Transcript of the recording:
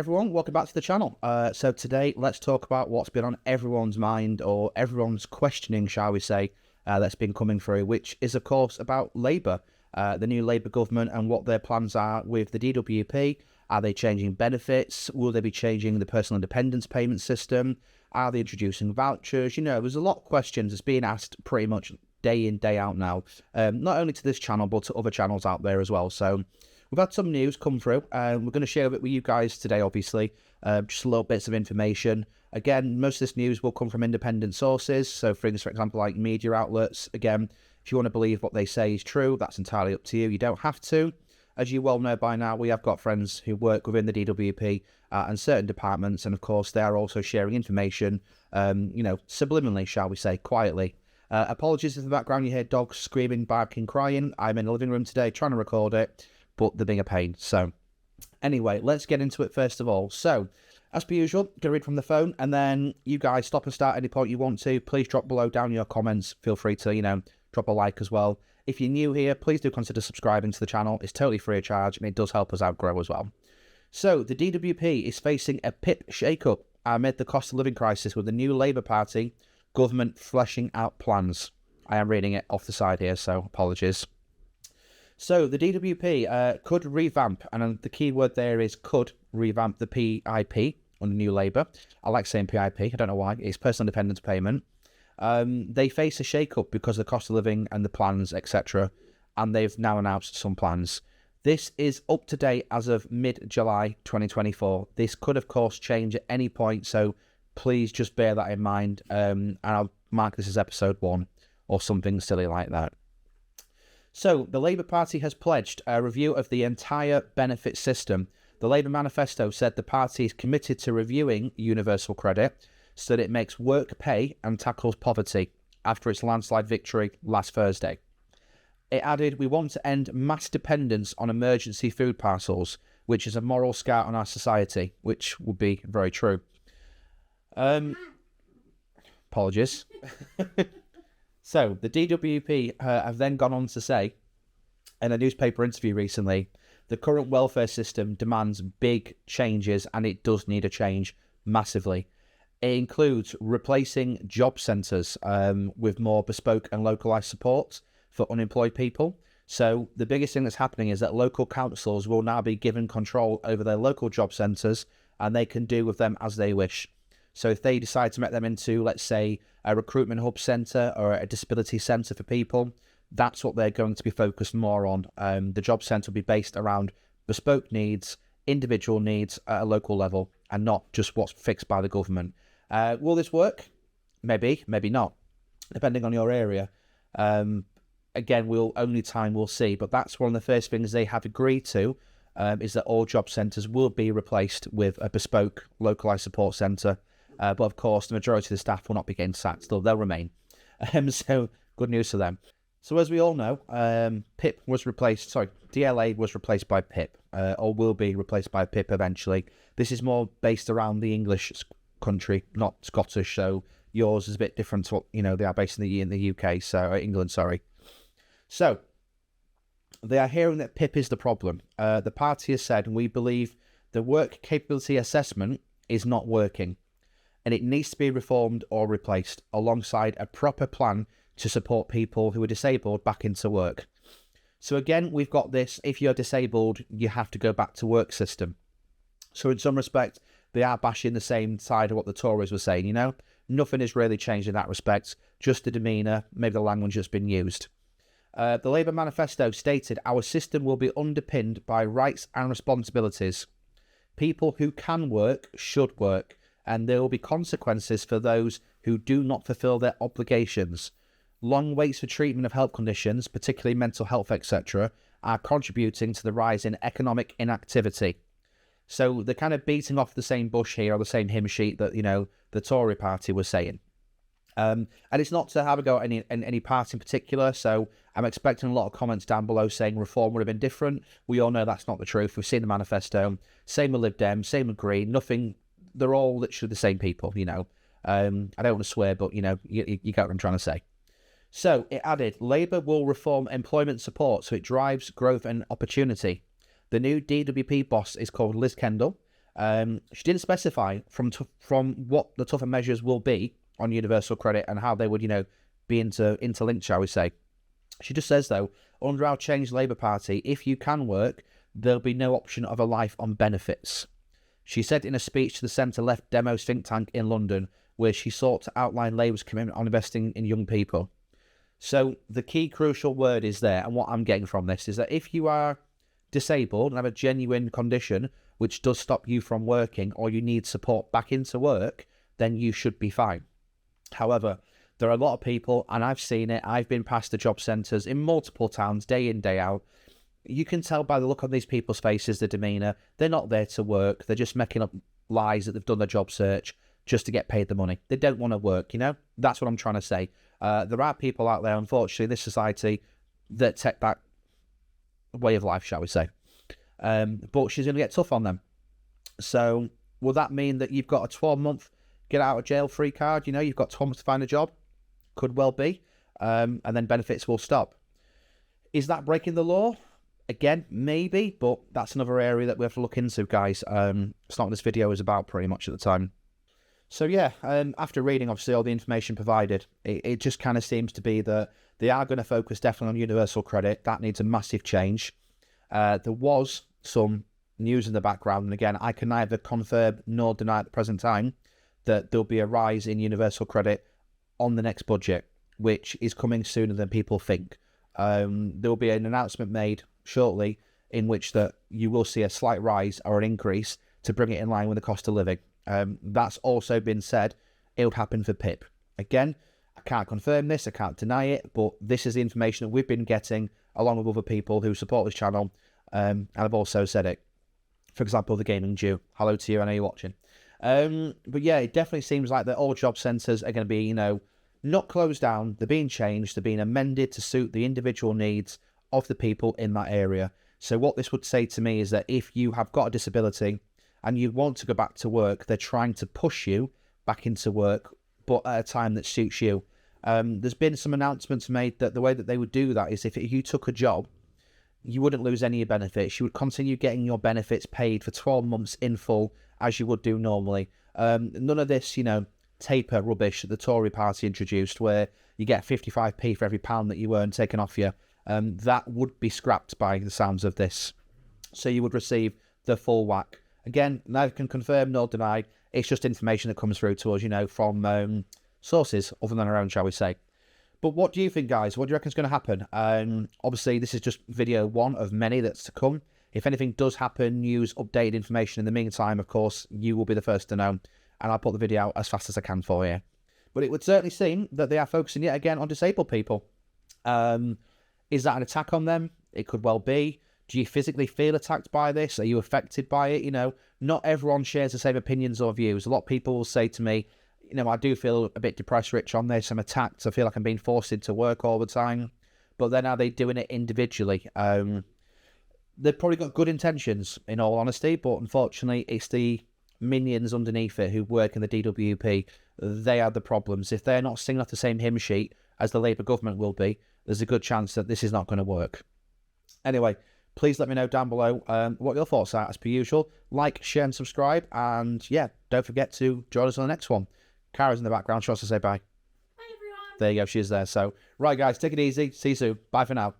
everyone, welcome back to the channel. So today let's talk about what's been on everyone's mind, or everyone's questioning, shall we say, that's been coming through, which is of course about Labour, the new Labour government, and what their plans are with the DWP. Are they changing benefits? Will they be changing the personal independence payment system? Are they introducing vouchers? You know, there's a lot of questions that's being asked pretty much day in, day out now, not only to this channel but to other channels out there as well. So we've had some news come through, and we're going to share it with you guys today, obviously. Just little bits of information. Again, most of this news will come from independent sources, so things, for example, like media outlets. Again, if you want to believe what they say is true, that's entirely up to you. You don't have to. As you well know by now, we have got friends who work within the DWP and certain departments, and of course, they are also sharing information, you know, subliminally, shall we say, quietly. Apologies if in the background you hear dogs screaming, barking, crying. I'm in the living room today trying to record it, but they're being a pain. So anyway, let's get into it first of all. So as per usual, going to read from the phone, and then you guys stop and start at any point you want to. Please drop below down your comments. Feel free to, you know, drop a like as well. If you're new here, please do consider subscribing to the channel. It's totally free of charge, and it does help us out grow as well. So the DWP is facing a PIP shake-up amid the cost of living crisis, with the new Labour Party government fleshing out plans. I am reading it off the side here, so apologies. So the DWP could revamp, and the key word there is could revamp, the PIP under New Labour. I like saying PIP, I don't know why. It's personal independence payment. They face a shake-up because of the cost of living and the plans, etc. And they've now announced some plans. This is up to date as of mid-July 2024. This could, of course, change at any point, so please just bear that in mind. And I'll mark this as episode 1 or something silly like that. So the Labour Party has pledged a review of the entire benefit system. The Labour manifesto said the party is committed to reviewing universal credit so that it makes work pay and tackles poverty after its landslide victory last Thursday. It added, "We want to end mass dependence on emergency food parcels, which is a moral scar on our society," which would be very true. Apologies. So the DWP have then gone on to say in a newspaper interview recently, the current welfare system demands big changes, and it does need a change massively. It includes replacing job centres with more bespoke and localised support for unemployed people. So the biggest thing that's happening is that local councils will now be given control over their local job centres, and they can do with them as they wish. So if they decide to make them into, let's say, a recruitment hub centre or a disability centre for people, that's what they're going to be focused more on. The job centre will be based around bespoke needs, individual needs at a local level, and not just what's fixed by the government. Will this work? Maybe, maybe not, depending on your area. Again, only time will see, but that's one of the first things they have agreed to, is that all job centres will be replaced with a bespoke localised support centre. But of course, the majority of the staff will not be getting sacked, so they'll remain. So good news for them. So as we all know, DLA was replaced by PIP, or will be replaced by PIP eventually. This is more based around the English country, not Scottish, so yours is a bit different to what, you know, they are based in the UK, so England, sorry. So they are hearing that PIP is the problem. The party has said, "We believe the work capability assessment is not working, and it needs to be reformed or replaced alongside a proper plan to support people who are disabled back into work." So again, we've got this, if you're disabled, you have to go back to work system. So in some respect, they are bashing the same side of what the Tories were saying, you know? Nothing has really changed in that respect, just the demeanour, maybe the language that's been used. The Labour manifesto stated, "Our system will be underpinned by rights and responsibilities. People who can work should work, and there will be consequences for those who do not fulfil their obligations. Long waits for treatment of health conditions, particularly mental health, etc., are contributing to the rise in economic inactivity." So they're kind of beating off the same bush here, or the same hymn sheet that, you know, the Tory party was saying. And it's not to have a go at any party in particular, so I'm expecting a lot of comments down below saying reform would have been different. We all know that's not the truth. We've seen the manifesto. Same with Lib Dem, same with Green, nothing. They're all literally the same people, you know. I don't want to swear, but, you know, you get what I'm trying to say. So it added, "Labour will reform employment support so it drives growth and opportunity. The new DWP boss is called Liz Kendall, She didn't specify from what the tougher measures will be on universal credit and how they would, be interlinked, shall we say. She just says, though, under our changed Labour Party, if you can work, there'll be no option of a life on benefits. She said in a speech to the centre-left Demos think tank in London, where she sought to outline Labour's commitment on investing in young people. So the key crucial word is there, and what I'm getting from this is that if you are disabled and have a genuine condition which does stop you from working, or you need support back into work, then you should be fine. However, there are a lot of people, and I've seen it, I've been past the job centres in multiple towns, day in, day out. You can tell by the look on these people's faces, the demeanour, they're not there to work, they're just making up lies that they've done their job search just to get paid the money. They don't want to work, That's what I'm trying to say. There are people out there, unfortunately, in this society that take that way of life, shall we say. But she's going to get tough on them. So will that mean that you've got a 12-month get out of jail free card? You've got 12 months to find a job? Could well be. And then benefits will stop. Is that breaking the law? Again, maybe, but that's another area that we have to look into, guys. It's not what this video is about pretty much at the time. So yeah, after reading, obviously, all the information provided, it just kind of seems to be that they are going to focus definitely on universal credit. That needs a massive change. There was some news in the background, and again, I can neither confirm nor deny at the present time that there'll be a rise in universal credit on the next budget, which is coming sooner than people think. There will be an announcement made shortly in which that you will see a slight rise or an increase to bring it in line with the cost of living. That's also been said. It would happen for PIP. Again, I can't confirm this, I can't deny it, but this is the information that we've been getting along with other people who support this channel, and I've also said it. For example, the Gaming Jew. Hello to you, I know you're watching. But yeah, it definitely seems like that all job centres are going to be, not closed down. They're being changed. They're being amended to suit the individual needs of the people in that area. So what this would say to me is that if you have got a disability and you want to go back to work, they're trying to push you back into work, but at a time that suits you. There's been some announcements made that the way that they would do that is if you took a job, you wouldn't lose any of your benefits. You would continue getting your benefits paid for 12 months in full as you would do normally. None of this, taper rubbish that the Tory party introduced where you get 55p for every pound that you earn taken off you. That would be scrapped by the sounds of this. So you would receive the full whack. Again, neither can confirm nor deny. It's just information that comes through to us, from sources other than our own, shall we say. But what do you think, guys? What do you reckon is going to happen? Obviously, this is just video one of many that's to come. If anything does happen, news, updated information in the meantime, of course, you will be the first to know. And I'll put the video out as fast as I can for you. But it would certainly seem that they are focusing yet again on disabled people. Is that an attack on them? It could well be. Do you physically feel attacked by this? Are you affected by it? Not everyone shares the same opinions or views. A lot of people will say to me, I do feel a bit depressed, Rich, on this. I'm attacked. I feel like I'm being forced into work all the time. But then are they doing it individually? They've probably got good intentions, in all honesty, but unfortunately, it's the minions underneath it who work in the DWP. They are the problems. If they're not singing off the same hymn sheet as the Labour government will be, there's a good chance that this is not going to work. Anyway, please let me know down below what your thoughts are, as per usual. Like, share, and subscribe. And yeah, don't forget to join us on the next one. Kara's in the background. She wants to say bye. Bye, everyone. There you go. She is there. So, right, guys, take it easy. See you soon. Bye for now.